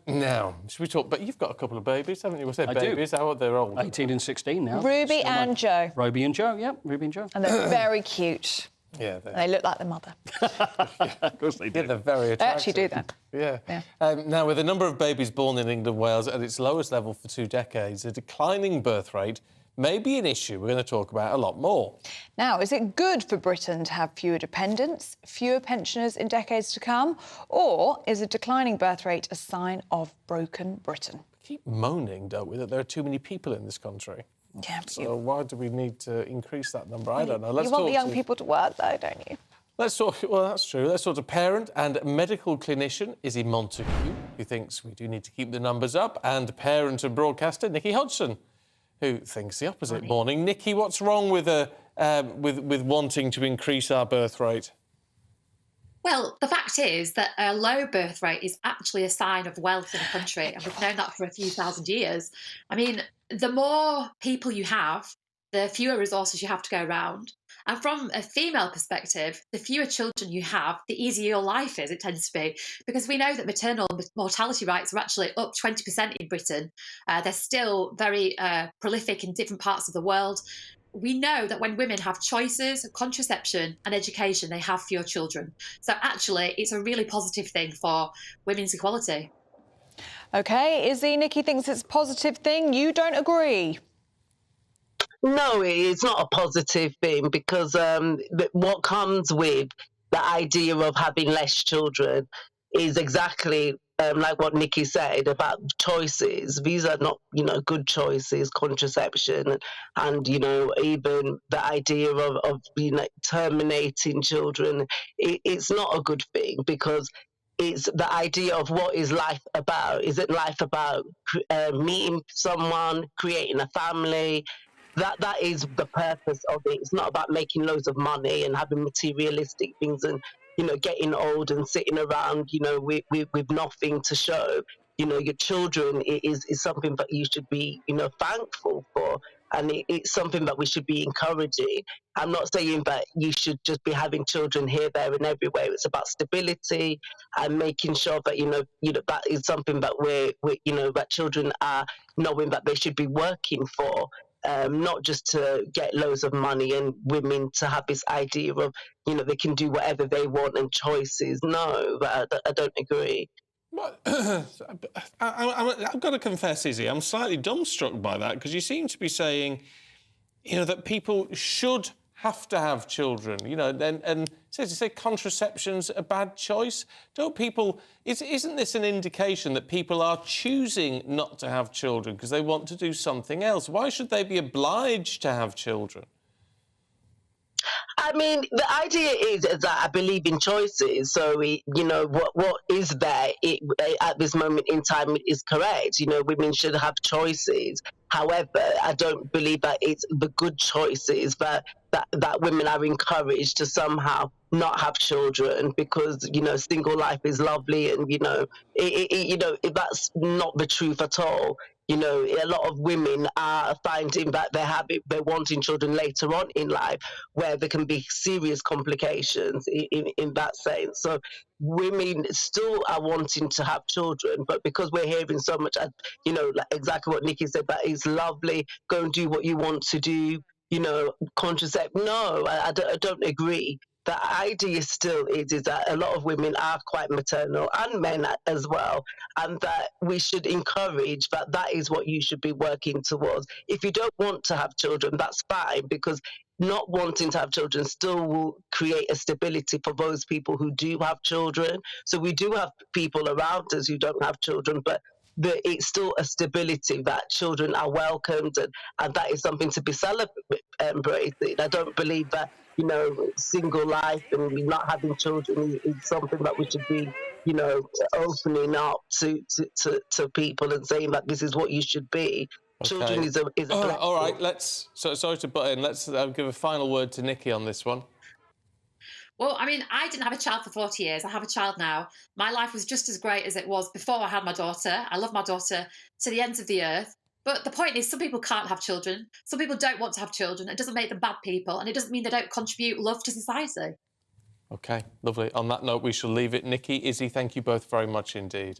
Now, should we talk... But you've got a couple of babies, haven't you? What's their I babies? do. How old? They're old. 18 and 16 now. Ruby and Joe. Ruby and Joe, yeah. Ruby and Joe. And they're very cute. Yeah, They look like the mother. Of course they do. Yeah, they're very attractive. They actually do that. Yeah. Now, with the number of babies born in England and Wales at its lowest level for 2 decades, a declining birth rate may be an issue we're going to talk about a lot more. Now, is it good for Britain to have fewer dependents, fewer pensioners in decades to come? Or is a declining birth rate a sign of broken Britain? We keep moaning, don't we, that there are too many people in this country. Yeah, So why do we need to increase that number? I don't know. You want the young people to work, though, don't you? Let's talk... Well, that's true. Let's talk to parent and medical clinician Izzy Montague, who thinks we do need to keep the numbers up, and parent and broadcaster Nicki Hodgson, who thinks the opposite. Morning. Nicki, what's wrong with wanting to increase our birth rate? Well, the fact is that a low birth rate is actually a sign of wealth in a country, and we've known that for a few thousand years. I mean, the more people you have, the fewer resources you have to go around. And from a female perspective, the fewer children you have, the easier your life is, it tends to be. Because we know that maternal mortality rates are actually up 20% in Britain. They're still very prolific in different parts of the world. We know that when women have choices, contraception and education, they have fewer children. So actually, it's a really positive thing for women's equality. OK, Izzy, Nicki thinks it's a positive thing. You don't agree? No, it's not a positive thing because what comes with the idea of having less children is exactly like what Nicki said about choices. These are not, good choices, contraception, and even the idea of terminating children. It's not a good thing because it's the idea of what is life about. Is it life about meeting someone, creating a family? That is the purpose of it. It's not about making loads of money and having materialistic things and, getting old and sitting around, with nothing to show. Your children is something that you should be, thankful for. And it's something that we should be encouraging. I'm not saying that you should just be having children here, there and everywhere. It's about stability and making sure that, that is something that that children are knowing that they should be working for. Not just to get loads of money and women to have this idea of, they can do whatever they want and choices. No, I don't agree. Well, I've got to confess, Izzy, I'm slightly dumbstruck by that because you seem to be saying, that people should have to have children, and so to say contraception's a bad choice. Don't people... Isn't this an indication that people are choosing not to have children because they want to do something else? Why should they be obliged to have children? I mean, the idea is that I believe in choices. So, what is there at this moment in time is correct. Women should have choices. However, I don't believe that it's the good choices that women are encouraged to somehow not have children because, single life is lovely and, that's not the truth at all. A lot of women are finding that they're wanting children later on in life where there can be serious complications in that sense. So women still are wanting to have children, but because we're hearing so much, like exactly what Nicki said, that is lovely, go and do what you want to do, contracept. No, I don't agree. The idea still is that a lot of women are quite maternal and men as well, and that we should encourage that is what you should be working towards. If you don't want to have children, that's fine, because not wanting to have children still will create a stability for those people who do have children. So we do have people around us who don't have children, but it's still a stability that children are welcomed, and that is something to be celebrated. I don't believe that single life and not having children is something that we should be, opening up to people and saying that this is what you should be. Okay. Children is a blessing. All right, sorry to butt in. Let's give a final word to Nicki on this one. Well, I mean, I didn't have a child for 40 years. I have a child now. My life was just as great as it was before I had my daughter. I love my daughter to the ends of the earth. But the point is, some people can't have children. Some people don't want to have children. It doesn't make them bad people, and it doesn't mean they don't contribute love to society. OK, lovely. On that note, we shall leave it. Nicki, Izzy, thank you both very much indeed.